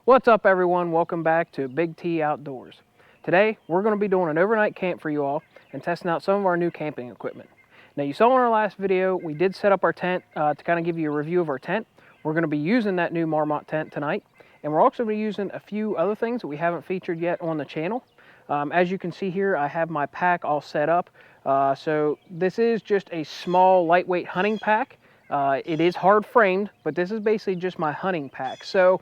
What's up everyone, welcome back to Big T Outdoors. Today we're going to be doing an overnight camp for you all and testing out some of our new camping equipment. Now you saw in our last video we did set up our tent to kind of give you a review of our tent. We're going to be using that new Marmot tent tonight, and we're also going to be using a few other things that we haven't featured yet on the channel. As you can see here, I have my pack all set up. So this is just a small lightweight hunting pack. It is hard framed, but this is basically just my hunting pack. So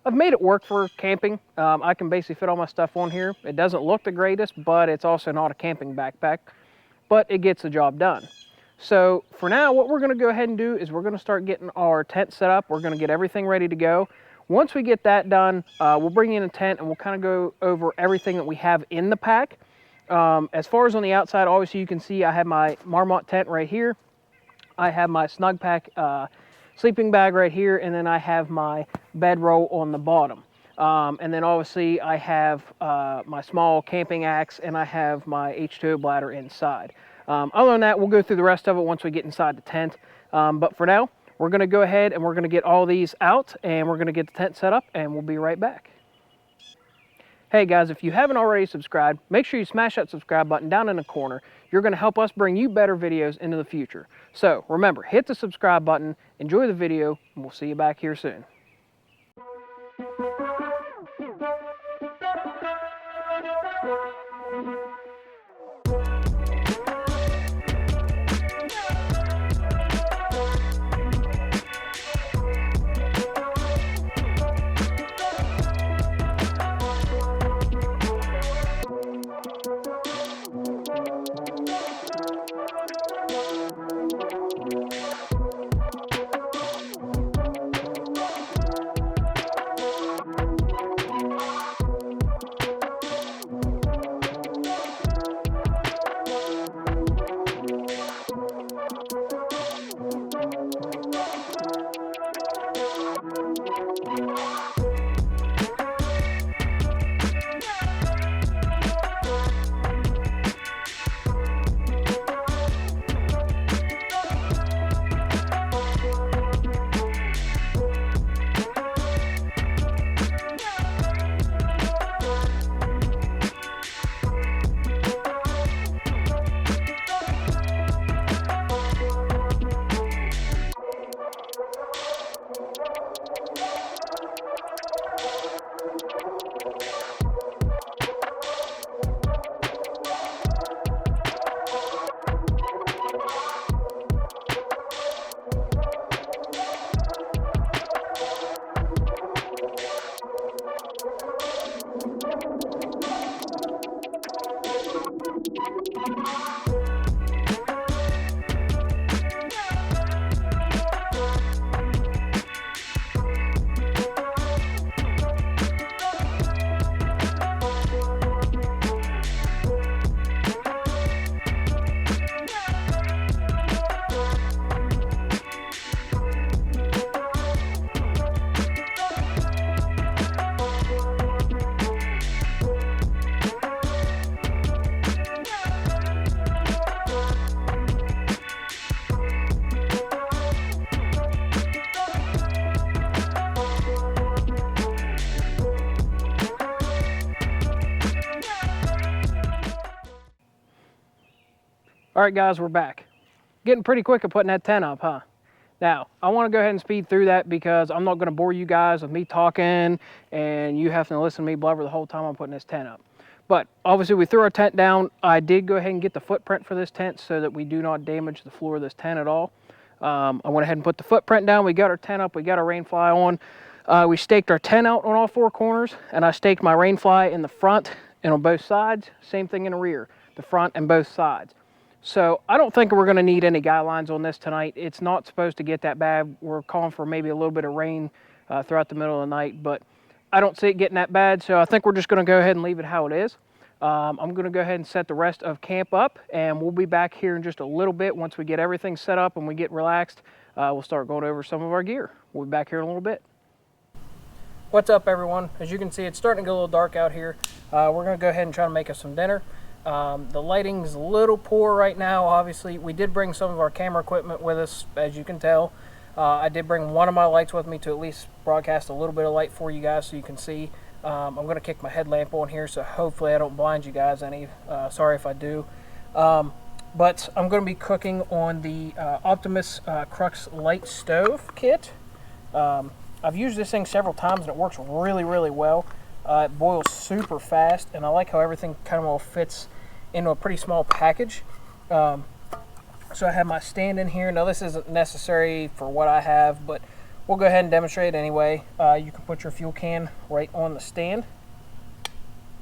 I've made it work for camping. I can basically fit all my stuff on here. It doesn't look the greatest, but it's also not a camping backpack, but it gets the job done. So for now, what we're gonna go ahead and do is we're gonna start getting our tent set up. We're gonna get everything ready to go. Once we get that done, we'll bring in a tent and we'll kind of go over everything that we have in the pack. As far as on the outside, obviously you can see I have my Marmot tent right here. I have my Snugpak sleeping bag right here, and then I have my bedroll on the bottom. And then obviously I have my small camping axe, and I have my H2O bladder inside. Other than that, we'll go through the rest of it once we get inside the tent. But for now, we're gonna go ahead and we're gonna get all these out, and we're gonna get the tent set up, and we'll be right back. Hey guys, if you haven't already subscribed, make sure you smash that subscribe button down in the corner. You're going to help us bring you better videos into the future. So remember, hit the subscribe button, enjoy the video, and we'll see you back here soon. All right guys, we're back. Getting pretty quick at putting that tent up, huh? Now, I want to go ahead and speed through that because I'm not going to bore you guys with me talking and you have to listen to me blubber the whole time I'm putting this tent up. But obviously we threw our tent down. I did go ahead and get the footprint for this tent so that we do not damage the floor of this tent at all. I went ahead and put the footprint down. We got our tent up, we got our rain fly on. We staked our tent out on all four corners, and I staked my rain fly in the front and on both sides. Same thing in the rear, the front and both sides. So I don't think we're going to need any guidelines on this tonight. It's not supposed to get that bad. We're calling for maybe a little bit of rain throughout the middle of the night, but I don't see it getting that bad. So I think we're just going to go ahead and leave it how it is. I'm going to go ahead and set the rest of camp up, and we'll be back here in just a little bit. Once we get everything set up and we get relaxed, we'll start going over some of our gear. We'll be back here in a little bit. What's up everyone? As you can see, it's starting to get a little dark out here. We're going to go ahead and try to make us some dinner. The lighting's a little poor right now. Obviously, we did bring some of our camera equipment with us, as you can tell. I did bring one of my lights with me to at least broadcast a little bit of light for you guys so you can see. I'm going to kick my headlamp on here, so hopefully I don't blind you guys any. Sorry if I do. But I'm going to be cooking on the Optimus Crux Lite stove kit. I've used this thing several times and it works really, really well. It boils super fast, and I like how everything kind of all fits into a pretty small package. So I have my stand in here. Now this isn't necessary for what I have, but we'll go ahead and demonstrate anyway. You can put your fuel can right on the stand.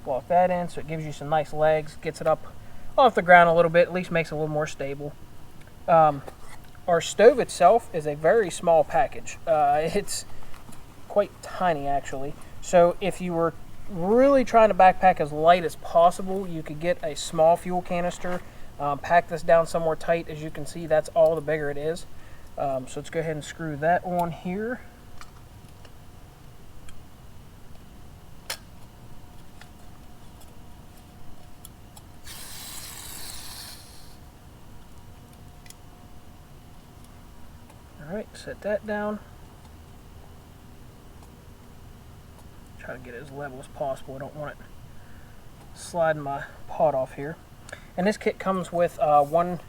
Lock that in so it gives you some nice legs, gets it up off the ground a little bit, at least makes it a little more stable. Our stove itself is a very small package. It's quite tiny actually. So if you were really trying to backpack as light as possible, you could get a small fuel canister, pack this down somewhere tight. As you can see, that's all the bigger it is. So let's go ahead and screw that on here. Alright, set that down. Try to get it as level as possible. I don't want it sliding my pot off here. And this kit comes with one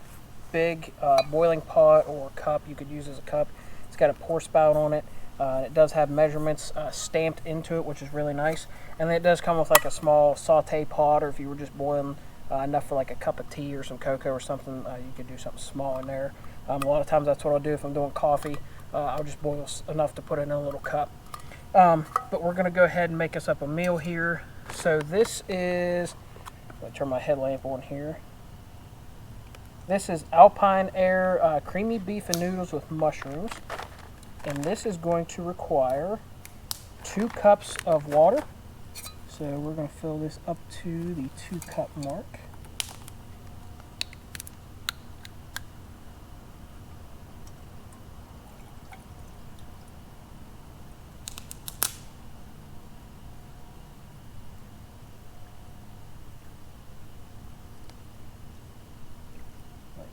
big boiling pot or cup. You could use as a cup. It's got a pour spout on it. It does have measurements stamped into it, which is really nice. And then it does come with like a small saute pot, or if you were just boiling enough for like a cup of tea or some cocoa or something, you could do something small in there. A lot of times that's what I'll do if I'm doing coffee. I'll just boil enough to put it in a little cup. But we're going to go ahead and make us up a meal here. So this is, let me turn my headlamp on here. This is Alpine Air creamy beef and noodles with mushrooms. And this is going to require 2 cups of water. So we're going to fill this up to the 2-cup mark.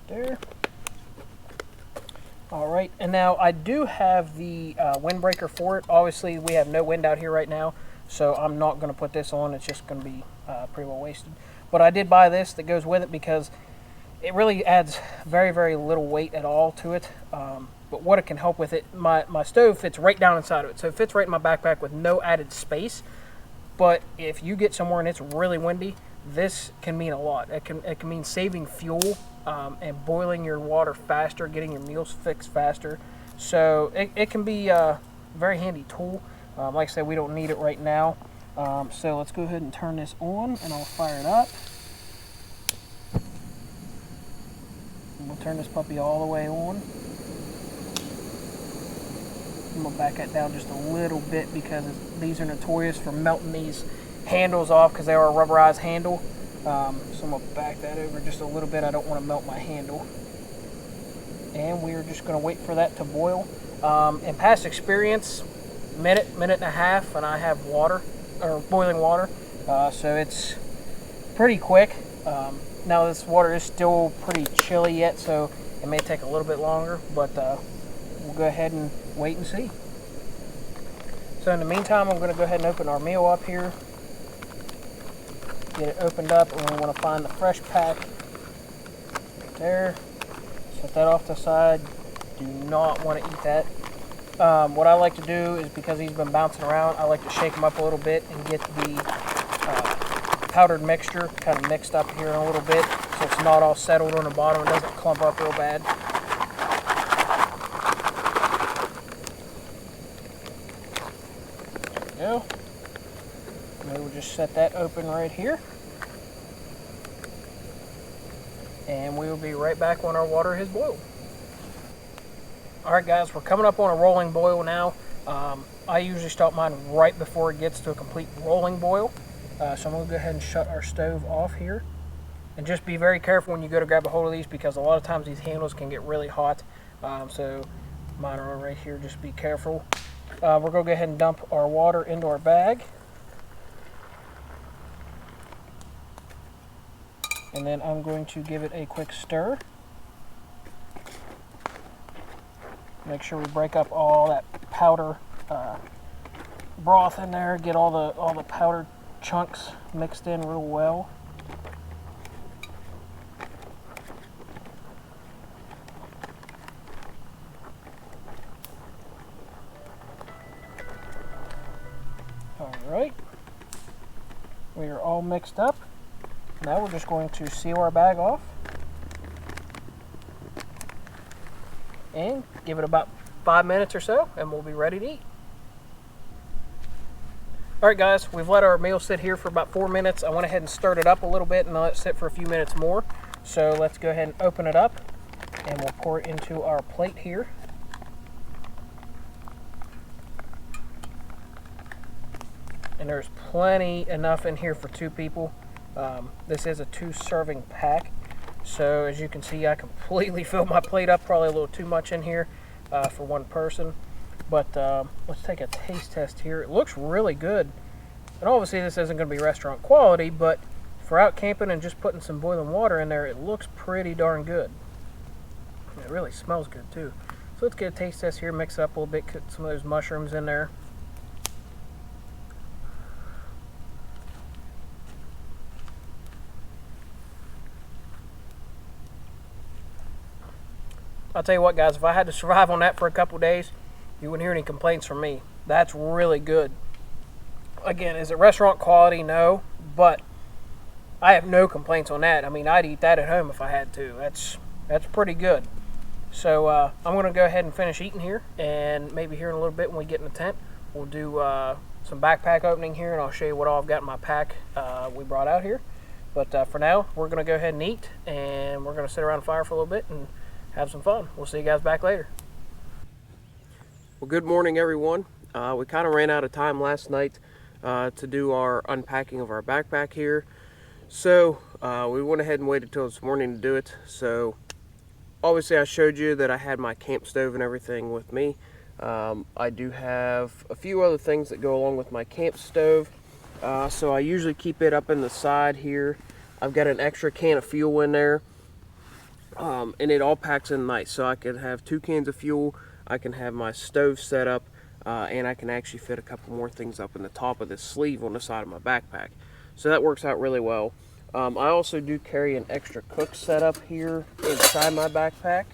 There. Alright, and now I do have the windbreaker for it. Obviously we have no wind out here right now, so I'm not going to put this on. It's just going to be pretty well wasted. But I did buy this that goes with it because it really adds very, very little weight at all to it. But what it can help with it, my stove fits right down inside of it. So it fits right in my backpack with no added space. But if you get somewhere and it's really windy, this can mean a lot. It can mean saving fuel and boiling your water faster, getting your meals fixed faster. So it can be a very handy tool. Like I said, we don't need it right now. So let's go ahead and turn this on and I'll fire it up. And we'll turn this puppy all the way on. I'm going to back that down just a little bit because these are notorious for melting these handles off because they are a rubberized handle. So I'm going to back that over just a little bit. I don't want to melt my handle. And we are just going to wait for that to boil. In past experience, minute and a half, and I have water, or boiling water. So it's pretty quick. Now this water is still pretty chilly yet, so it may take a little bit longer, but we'll go ahead and wait and see. So in the meantime, I'm going to go ahead and open our meal up here. Get it opened up, and we want to find the fresh pack right there. Set that off to the side. Do not want to eat that. What I like to do is, because he's been bouncing around, I like to shake him up a little bit and get the powdered mixture kind of mixed up here in a little bit so it's not all settled on the bottom and doesn't clump up real bad. There we go. Maybe we'll just set that open right here. And we will be right back when our water has boiled. Alright guys, we're coming up on a rolling boil now. I usually start mine right before it gets to a complete rolling boil. So I'm going to go ahead and shut our stove off here. And just be very careful when you go to grab a hold of these because a lot of times these handles can get really hot. So mine are right here, just be careful. We're going to go ahead and dump our water into our bag. And then I'm going to give it a quick stir. Make sure we break up all that powder broth in there. Get all the powdered chunks mixed in real well. Alright, we are all mixed up. Now we're just going to seal our bag off and give it about 5 minutes or so, and we'll be ready to eat. Alright guys, we've let our meal sit here for about 4 minutes. I went ahead and stirred it up a little bit and let it sit for a few minutes more. So let's go ahead and open it up, and we'll pour it into our plate here. And there's plenty enough in here for 2 people. This is a 2-serving pack. So as you can see, I completely filled my plate up, probably a little too much in here for 1 person. But let's take a taste test here. It looks really good. And obviously this isn't going to be restaurant quality, but for out camping and just putting some boiling water in there, it looks pretty darn good. And it really smells good too. So let's get a taste test here, mix it up a little bit, put some of those mushrooms in there. I'll tell you what guys, if I had to survive on that for a couple days, you wouldn't hear any complaints from me. That's really good. Again, is it restaurant quality? No, but I have no complaints on that. I mean, I'd eat that at home if I had to. That's pretty good. So I'm going to go ahead and finish eating here, and maybe here in a little bit when we get in the tent, we'll do some backpack opening here, and I'll show you what all I've got in my pack we brought out here. But for now, we're going to go ahead and eat, and we're going to sit around the fire for a little bit and have some fun. We'll see you guys back later. Well, good morning everyone. We kind of ran out of time last night to do our unpacking of our backpack here. So we went ahead and waited till this morning to do it. So obviously I showed you that I had my camp stove and everything with me. I do have a few other things that go along with my camp stove. So I usually keep it up in the side here. I've got an extra can of fuel in there. And it all packs in nice, so I can have 2 cans of fuel, I can have my stove set up, and I can actually fit a couple more things up in the top of this sleeve on the side of my backpack. So that works out really well. I also do carry an extra cook setup here inside my backpack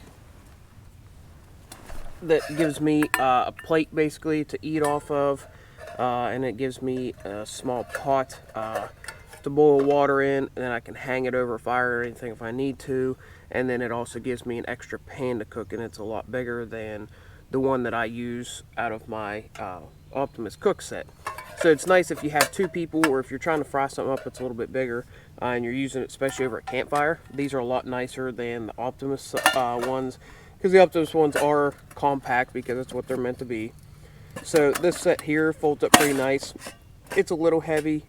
that gives me a plate basically to eat off of, and it gives me a small pot to boil water in, and then I can hang it over a fire or anything if I need to. And then it also gives me an extra pan to cook, and it's a lot bigger than the one that I use out of my Optimus Crux set. So it's nice if you have 2 people, or if you're trying to fry something up that's a little bit bigger, and you're using it especially over a campfire. These are a lot nicer than the Optimus ones, because the Optimus ones are compact because that's what they're meant to be. So this set here folds up pretty nice. It's a little heavy.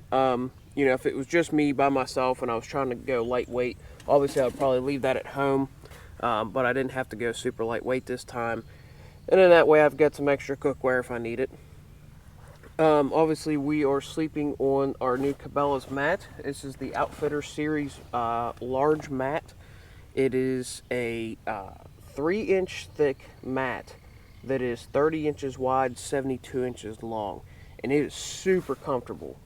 You know, if it was just me by myself and I was trying to go lightweight, obviously I would probably leave that at home, but I didn't have to go super lightweight this time. And then that way I've got some extra cookware if I need it. Obviously we are sleeping on our new Cabelas mat. This is the Outfitter Series large mat. It is a 3-inch thick mat that is 30 inches wide, 72 inches long, and it is super comfortable.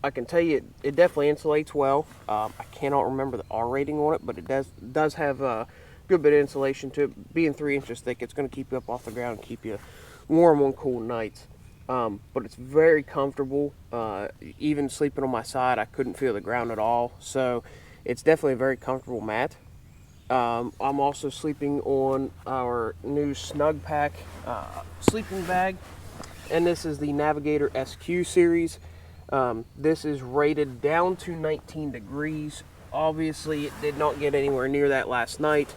I can tell you it definitely insulates well. I cannot remember the R rating on it, but it does have a good bit of insulation to it. Being 3 inches thick, it's going to keep you up off the ground and keep you warm on cool nights. But it's very comfortable. Even sleeping on my side, I couldn't feel the ground at all. So it's definitely a very comfortable mat. I'm also sleeping on our new Snugpak sleeping bag, and this is the Navigator SQ series. This is rated down to 19 degrees. Obviously, it did not get anywhere near that last night.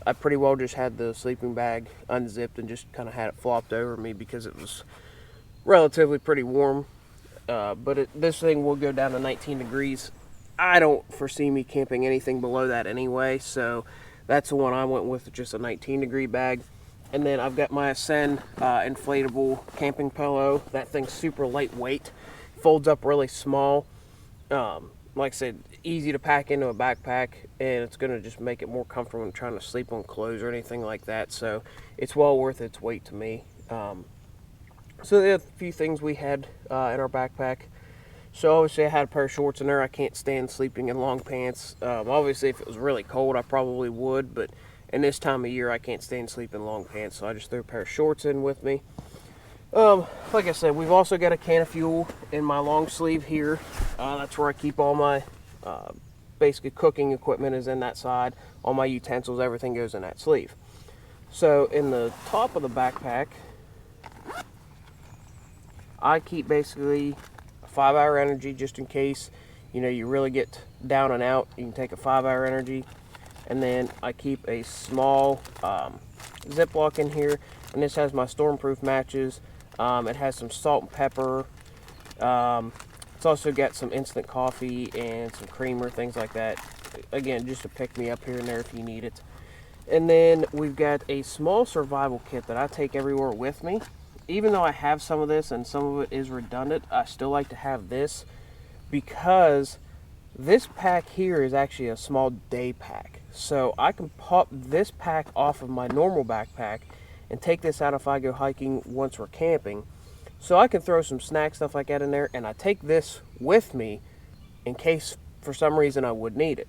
I pretty well just had the sleeping bag unzipped and just kind of had it flopped over me because it was relatively pretty warm. But this thing will go down to 19 degrees. I don't foresee me camping anything below that anyway, so that's the one I went with, just a 19-degree bag. And then I've got my Ascend inflatable camping pillow. That thing's super lightweight. Folds up really small. like I said, easy to pack into a backpack, and it's going to just make it more comfortable when trying to sleep on clothes or anything like that. So it's well worth its weight to me. So there are a few things we had in our backpack. So obviously I had a pair of shorts in there. I can't stand sleeping in long pants. Obviously if it was really cold I probably would, but in this time of year I can't stand sleeping in long pants, so I just threw a pair of shorts in with me. Like I said, we've also got a can of fuel in my long sleeve here. That's where I keep all my basically cooking equipment is in that side. All my utensils, everything goes in that sleeve. So in the top of the backpack, I keep basically a 5-hour energy just in case, you know, you really get down and out. You can take a 5-hour energy. And then I keep a small Ziploc in here, and this has my stormproof matches. It has some salt and pepper. It's also got some instant coffee and some creamer, things like that. Again, just to pick me up here and there if you need it. And then we've got a small survival kit that I take everywhere with me. Even though I have some of this and some of it is redundant, I still like to have this because this pack here is actually a small day pack. So I can pop this pack off of my normal backpack and take this out if I go hiking once we're camping. So I can throw some snack stuff like that in there, and I take this with me in case for some reason I would need it.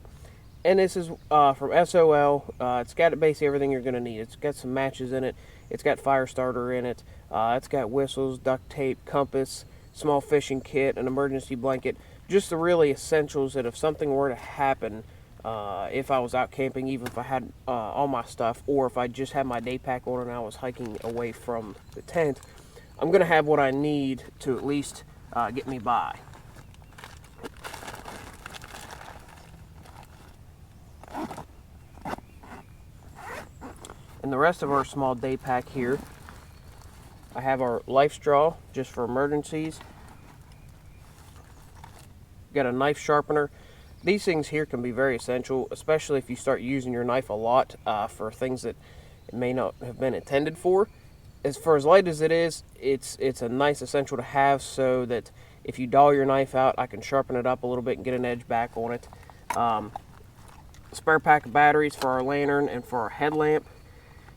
And this is from SOL. It's got basically everything you're going to need. It's got some matches in it. It's got fire starter in it. It's got whistles, duct tape, compass, small fishing kit, an emergency blanket. Just the really essentials that if something were to happen, if I was out camping, even if I had all my stuff, or if I just had my day pack on and I was hiking away from the tent, I'm going to have what I need to at least get me by. In the rest of our small day pack here, I have our life straw just for emergencies. Got a knife sharpener. These things here can be very essential, especially if you start using your knife a lot for things that it may not have been intended for. As light as it is, it's a nice essential to have so that if you dull your knife out, I can sharpen it up a little bit and get an edge back on it. Spare pack of batteries for our lantern and for our headlamp.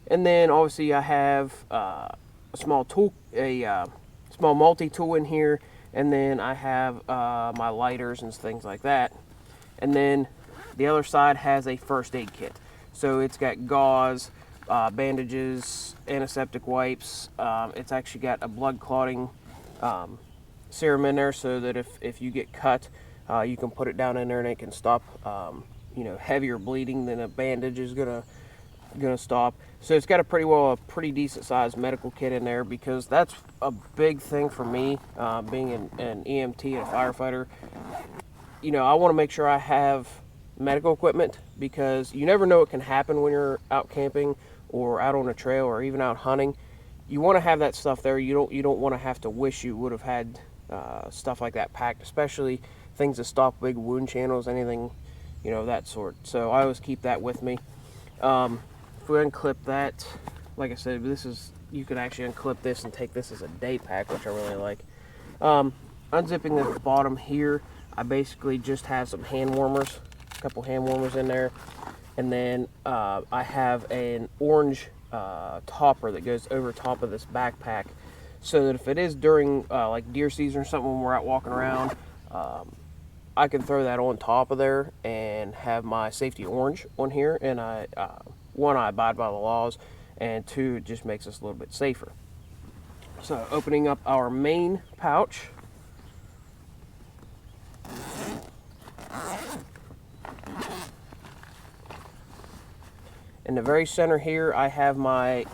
And then obviously I have a small multi-tool in here, and then I have my lighters and things like that. And then the other side has a first aid kit. So it's got gauze, bandages, antiseptic wipes. It's actually got a blood clotting serum in there so that if you get cut, you can put it down in there and it can stop heavier bleeding than a bandage is gonna stop. So it's got a pretty decent sized medical kit in there, because that's a big thing for me, being an EMT and a firefighter. You know, I want to make sure I have medical equipment, because you never know what can happen when you're out camping or out on a trail or even out hunting. You want to have that stuff there. You don't want to have to wish you would have had stuff like that packed, especially things that stop big wound channels, anything, that sort. So I always keep that with me. If we unclip that, like I said, you can actually unclip this and take this as a day pack, which I really like. Unzipping the bottom here, I basically just have some hand warmers, a couple hand warmers in there, and then I have an orange topper that goes over top of this backpack, so that if it is during like deer season or something when we're out walking around, I can throw that on top of there and have my safety orange on here, and one, I abide by the laws, and two, it just makes us a little bit safer. So opening up our main pouch, in the very center here I have my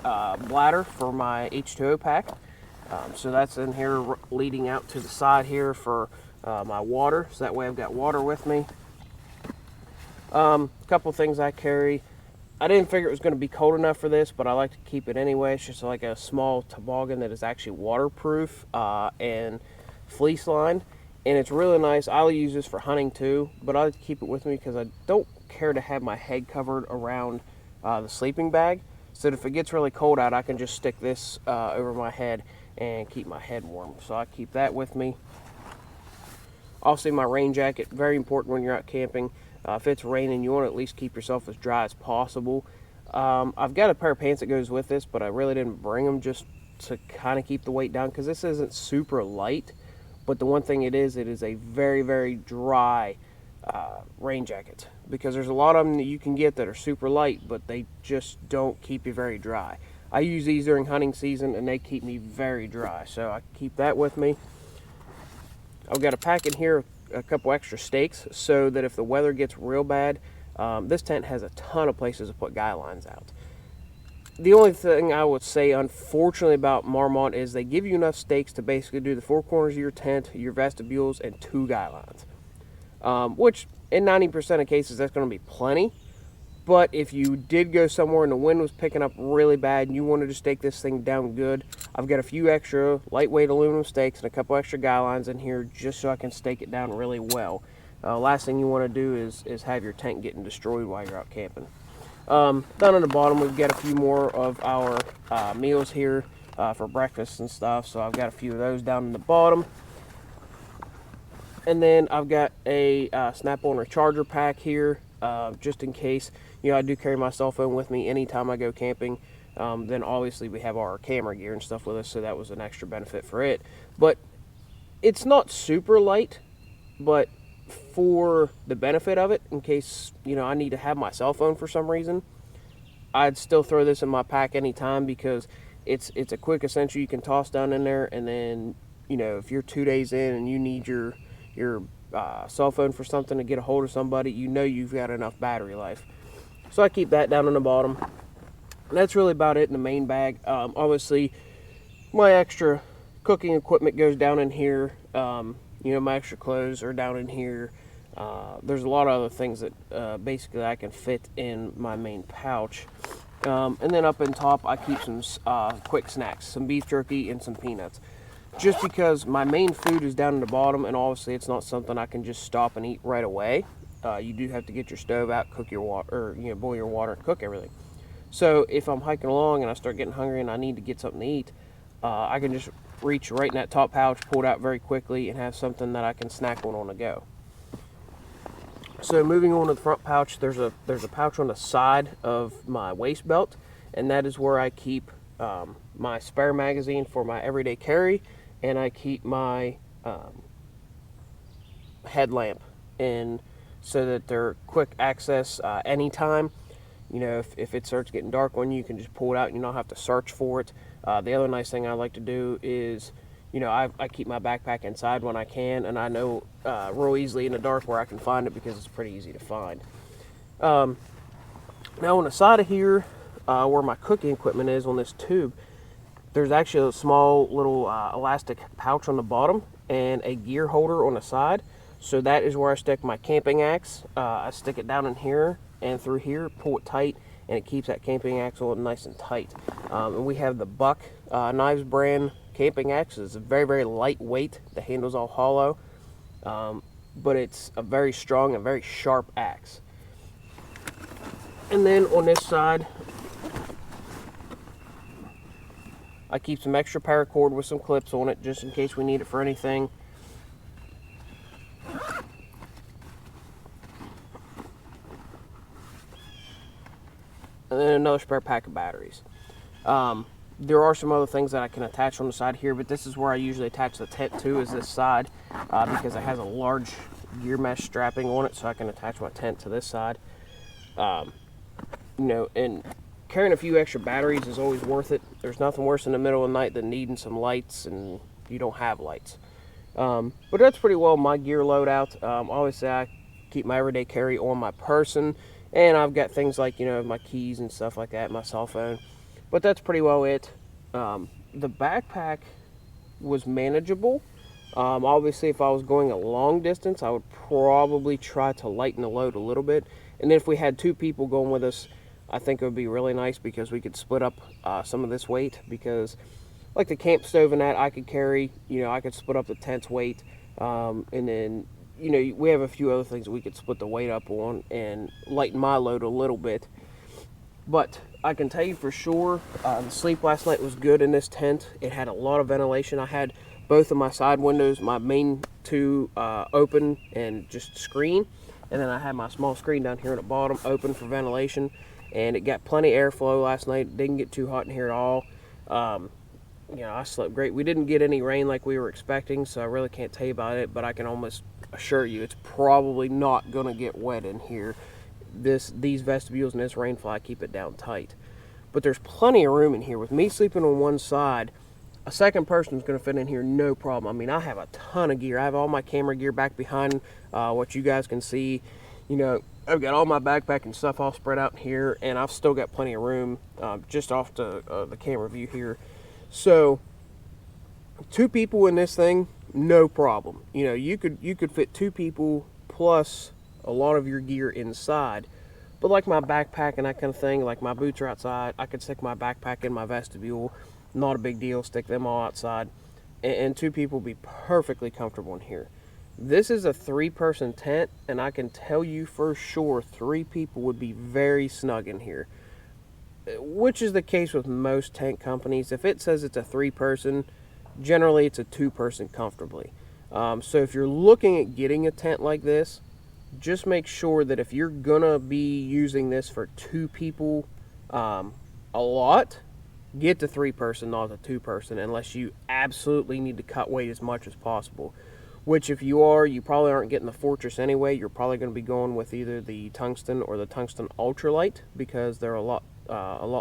bladder for my H2O pack. So that's in here leading out to the side here for my water, so that way I've got water with me. A couple things I carry. I didn't figure it was going to be cold enough for this, but I like to keep it anyway. It's just like a small toboggan that is actually waterproof and fleece lined, and it's really nice. I'll use this for hunting too, but I like to keep it with me because I don't care to have my head covered around the sleeping bag, so that if it gets really cold out, I can just stick this over my head and keep my head warm. So I keep that with me. Obviously my rain jacket, very important when you're out camping. If it's raining, you want to at least keep yourself as dry as possible. I've got a pair of pants that goes with this, but I really didn't bring them just to kind of keep the weight down because this isn't super light. But the one thing it is a very, very dry rain jacket, because there's a lot of them that you can get that are super light, but they just don't keep you very dry. I use these during hunting season and they keep me very dry, so I keep that with me. I've got a pack in here, a couple extra stakes, so that if the weather gets real bad, this tent has a ton of places to put guy lines out. The only thing I would say, unfortunately, about Marmot is they give you enough stakes to basically do the four corners of your tent, your vestibules, and 2 guy lines. Which, in 90% of cases, that's going to be plenty. But if you did go somewhere and the wind was picking up really bad and you wanted to stake this thing down good, I've got a few extra lightweight aluminum stakes and a couple extra guy lines in here just so I can stake it down really well. Last thing you want to do is have your tent getting destroyed while you're out camping. Down on the bottom, we've got a few more of our meals here for breakfast and stuff, so I've got a few of those down in the bottom. And then I've got a Snap-on recharger pack here, just in case. You know, I do carry my cell phone with me anytime I go camping. Then obviously we have our camera gear and stuff with us, so that was an extra benefit for it. But it's not super light, but for the benefit of it, in case, you know, I need to have my cell phone for some reason, I'd still throw this in my pack anytime, because it's a quick essential you can toss down in there. And then, you know, if you're 2 days in and you need your cell phone for something to get a hold of somebody, you know you've got enough battery life. So I keep that down on the bottom. And that's really about it in the main bag. Obviously, my extra cooking equipment goes down in here. You know, my extra clothes are down in here. There's a lot of other things that basically I can fit in my main pouch. And then up in top, I keep some quick snacks, some beef jerky and some peanuts. Just because my main food is down in the bottom, and obviously it's not something I can just stop and eat right away. You do have to get your stove out, cook your water, or, you know, boil your water and cook everything. So if I'm hiking along and I start getting hungry and I need to get something to eat, I can just reach right in that top pouch, pull it out very quickly, and have something that I can snack on the go. So moving on to the front pouch, there's a pouch on the side of my waist belt, and that is where I keep my spare magazine for my everyday carry, and I keep my headlamp in, so that they're quick access anytime. You know, if it starts getting dark on you, you can just pull it out and you don't have to search for it. The other nice thing I like to do is, you know, I keep my backpack inside when I can, and I know real easily in the dark where I can find it, because it's pretty easy to find. Now on the side of here, where my cooking equipment is on this tube, there's actually a small little elastic pouch on the bottom and a gear holder on the side. So that is where I stick my camping axe. I stick it down in here and through here, pull it tight, and it keeps that camping axle nice and tight. And we have the Buck Knives brand camping axe. It's very, very lightweight. The handle's all hollow, but it's a very strong and very sharp axe. And then on this side, I keep some extra paracord with some clips on it, just in case we need it for anything. And then another spare pack of batteries. There are some other things that I can attach on the side here, but this is where I usually attach the tent to, is this side, because it has a large gear mesh strapping on it, so I can attach my tent to this side. You know, and carrying a few extra batteries is always worth it. There's nothing worse in the middle of the night than needing some lights and you don't have lights. But that's pretty well my gear loadout. Obviously, I keep my everyday carry on my person, and I've got things like, you know, my keys and stuff like that, my cell phone. But that's pretty well it. The backpack was manageable. Obviously, if I was going a long distance, I would probably try to lighten the load a little bit. And if we had 2 people going with us, I think it would be really nice, because we could split up some of this weight. Because like the camp stove and that, I could carry, you know, I could split up the tent's weight. And then, you know, we have a few other things that we could split the weight up on and lighten my load a little bit. But I can tell you for sure, the sleep last night was good in this tent. It had a lot of ventilation. I had both of my side windows, my main to open and just screen. And then I had my small screen down here at the bottom open for ventilation. And it got plenty of airflow last night. It didn't get too hot in here at all. You know, I slept great. We didn't get any rain like we were expecting, so I really can't tell you about it, but I can almost assure you it's probably not going to get wet in here. These vestibules and this rainfly keep it down tight. But there's plenty of room in here. With me sleeping on one side, a second person is going to fit in here no problem. I mean, I have a ton of gear. I have all my camera gear back behind what you guys can see. You know, I've got all my backpack and stuff all spread out in here, and I've still got plenty of room just off the camera view here. So 2 people in this thing, no problem. You know, you could fit 2 people plus a lot of your gear inside. But like my backpack and that kind of thing, like my boots are outside, I could stick my backpack in my vestibule, not a big deal, stick them all outside, and 2 people would be perfectly comfortable in here. This is a 3-person tent, and I can tell you for sure 3 people would be very snug in here, which is the case with most tent companies. If it says it's a 3-person, generally it's a 2-person comfortably. So if you're looking at getting a tent like this, just make sure that if you're gonna be using this for 2 people a lot, get the 3-person, not the 2-person, unless you absolutely need to cut weight as much as possible. Which if you are, you probably aren't getting the Fortress anyway. You're probably going to be going with either the Tungsten or the Tungsten Ultralight, because they're a lot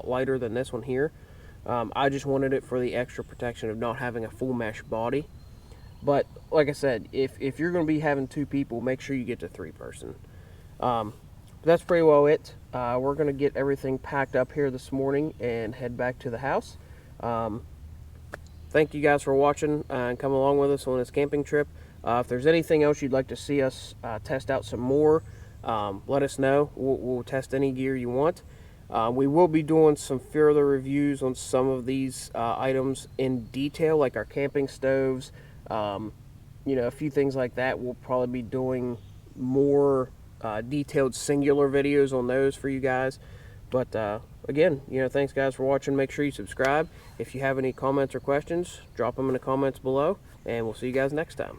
lighter than this one here. I just wanted it for the extra protection of not having a full mesh body. But like I said, if you're going to be having 2 people, make sure you get the 3-person. That's pretty well it. We're going to get everything packed up here this morning and head back to the house. Thank you guys for watching and coming along with us on this camping trip. If there's anything else you'd like to see us test out some more, let us know. We'll test any gear you want. We will be doing some further reviews on some of these items in detail, like our camping stoves, you know, a few things like that. We'll probably be doing more detailed singular videos on those for you guys. But again, you know, thanks guys for watching. Make sure you subscribe. If you have any comments or questions, drop them in the comments below, and we'll see you guys next time.